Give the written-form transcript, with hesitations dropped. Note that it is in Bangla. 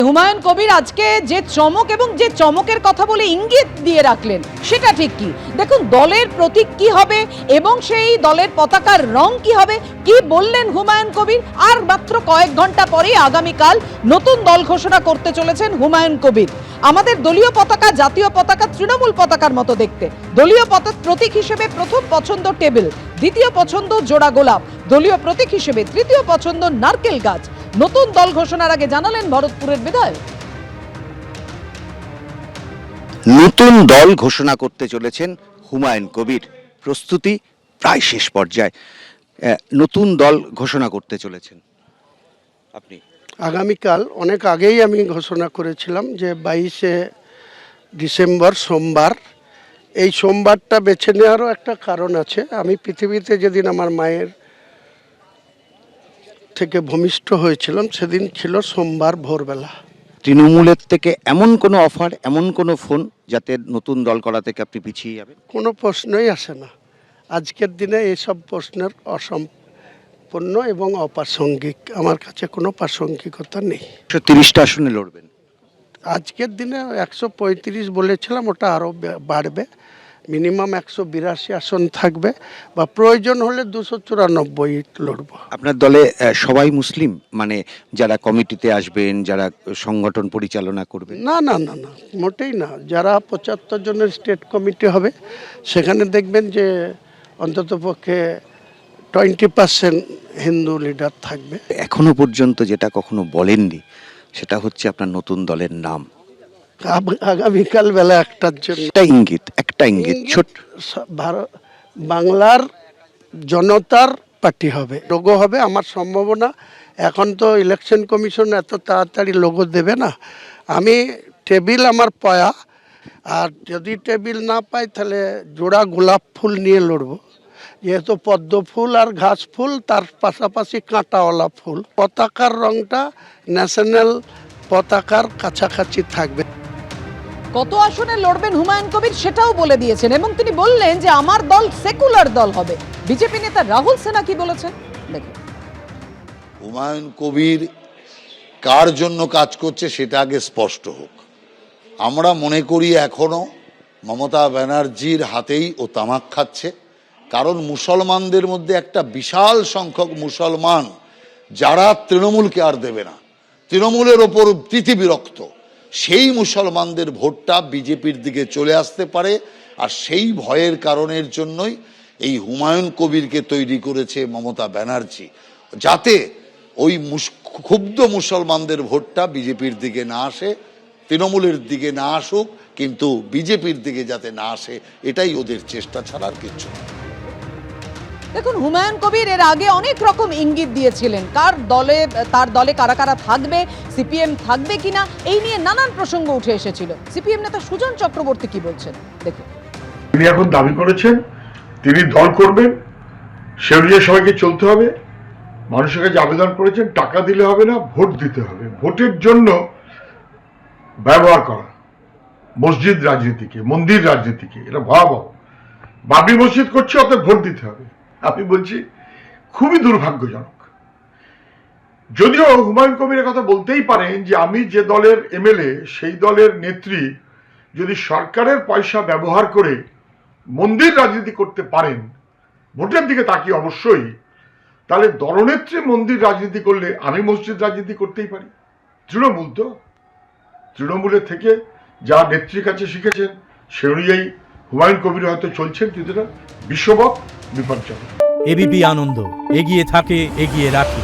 হুমায়ুন কবির আজকে যে চমক এবং যে চমকের কথা বলে ইঙ্গিত দিয়ে রাখলেন সেটা ঠিক কি? দেখুন, দলের প্রতীক কি হবে এবং সেই দলের পতাকার রং কি হবে, কি বললেন হুমায়ুন কবির। আর মাত্র কয়েক ঘন্টা পরেই আগামীকাল নতুন দল ঘোষণা করতে চলেছেন হুমায়ুন কবির। আমাদের দলীয় পতাকা জাতীয় পতাকা তৃণমূল পতাকার মতো দেখতে। দলীয় প্রতীক হিসেবে প্রথম পছন্দ টেবিল, দ্বিতীয় পছন্দ জোড়া গোলাপ, দলীয় প্রতীক হিসেবে তৃতীয় পছন্দ নারকেল গাছ। নতুন দল ঘোষণার আগে জানালেন ভরতপুরের বিধায়ক। নতুন দল ঘোষণা করতে চলেছেন হুমায়ুন কবির। প্রস্তুতি প্রায় শেষ পর্যায়ে। নতুন দল ঘোষণা করতে চলেছেন আপনি? আগামীকাল অনেক আগেই আমি ঘোষণা করেছিলাম যে 22শে ডিসেম্বর সোমবার। এই সোমবারটা বেছে নেওয়ারও একটা কারণ আছে। আমি পৃথিবীতে যেদিন আমার মায়ের থেকে ভূমিষ্ঠ হয়েছিলাম সেদিন ছিল সোমবার ভোরবেলা। তৃণমূলের থেকে এমন কোনো অফার, এমন কোনো ফোন যাতে নতুন দল করা থেকে আপনি পিছিয়ে যাবেন? কোনো প্রশ্নই আসে না। আজকের দিনে এসব প্রশ্নের অসম্পূর্ণ এবং অপ্রাসঙ্গিক। আমার কাছে কোনো প্রাসঙ্গিকতা নেই। 30টা আসনে লড়বেন। আজকের দিনে 135 বলেছিলাম, ওটা আরও বাড়বে। মিনিমাম 182 আসন থাকবে বা প্রয়োজন হলে 294 লড়ব। আপনার দলে সবাই মুসলিম, মানে যারা কমিটিতে আসবেন, যারা সংগঠন পরিচালনা করবেন? না না না না, মোটেই না। যারা 75 জনের স্টেট কমিটি হবে সেখানে দেখবেন যে অন্ততপক্ষে 20% হিন্দু লিডার থাকবে। এখনো পর্যন্ত যেটা কখনো বলেননি সেটা হচ্ছে আপনার নতুন দলের নাম। আগামীকাল বেলা 1টার জন্য একটা ইঙ্গিত ছোট। বাংলার জনতার পার্টি হবে, লোগো হবে। আমার সম্ভাবনা, এখন তো ইলেকশন কমিশন এত তাড়াতাড়ি লোগো দেবে না। আমি টেবিল আমার পয়া, আর যদি টেবিল না পাই তাহলে জোড়া গোলাপ ফুল নিয়ে লড়বো। যেহেতু পদ্ম ফুল আর ঘাস ফুল, তার পাশাপাশি কাঁটাওয়ালা ফুল। পতাকার রংটা ন্যাশনাল পতাকার কাছাকাছি থাকবে। কত আসনে লড়বেন হুমায়ুন কবির সেটাও বলে দিয়েছেন এবং তিনি বললেন যে আমার দল সেকুলার দল হবে। বিজেপি নেতা রাহুল সিনহা কি বলেছেন দেখুন। হুমায়ুন কবির কার জন্য কাজ করছে সেটা আগে স্পষ্ট হোক। আমরা মনে করি এখনো মমতা ব্যানার্জির হাতেই ও তামাক খাচ্ছে। কারণ মুসলমানদের মধ্যে একটা বিশাল সংখ্যক মুসলমান যারা তৃণমূলকে আর দেবে না, তৃণমূলের ওপর প্রীতিবিরক্ত, সেই মুসলমানদের ভোটটা বিজেপির দিকে চলে আসতে পারে। আর সেই ভয়ের কারণের জন্যই এই হুমায়ুন কবিরকে তৈরি করেছে মমতা ব্যানার্জি, যাতে ওই ক্ষুব্ধ মুসলমানদের ভোটটা বিজেপির দিকে না আসে, তৃণমূলের দিকে না আসুক, কিন্তু বিজেপির দিকে যাতে না আসে, এটাই ওদের চেষ্টা, ছাড়া আর কিচ্ছু না। দেখুন, হুমায়ুন কবির এর আগে অনেক রকম ইঙ্গিত দিয়েছিলেন। তার দলে কারা কারা থাকবে, সিপিএম থাকবে কিনা, এই নিয়ে নানান প্রসঙ্গ উঠে এসেছিল। সিপিএম নেতা সুজন চক্রবর্তী কি বলছেন দেখুন। তিনি এখন দাবি করেছেন তিনি দল করবেন, সে অনুযায়ী সবাইকে চলতে হবে। মানুষের কাছে আবেদন করেছেন টাকা দিলে হবে না, ভোট দিতে হবে। ভোটের জন্য ব্যবহার করা মসজিদ রাজনীতিকে, মন্দির রাজনীতিকে, এটা ভয়াবহ। বাবরি মসজিদ করছে, অতএব ভোট দিতে হবে। আমি বলছি খুবই দুর্ভাগ্যজনক। যদিও হুমায়ুন কবিরের কথা বলতেই পারেন যে আমি যে দলের এমএলএ, সেই দলের নেত্রী যদি সরকারের পয়সা ব্যবহার করে মন্দির রাজনীতি করতে পারেন, ভোটের দিকে তাকিয়ে অবশ্যই, তাহলে দলনেত্রী মন্দির রাজনীতি করলে আমি মসজিদ রাজনীতি করতেই পারি। তৃণমূল তো, তৃণমূলের থেকে যা নেত্রীর কাছে শিখেছেন সে অনুযায়ী হুমায়ুন কবির হয়তো চলছেন, কিন্তু এটা বিশ্ববৎ বিপজ্জনক। এবিপি আনন্দ, এগিয়ে থাকে, এগিয়ে রাখে।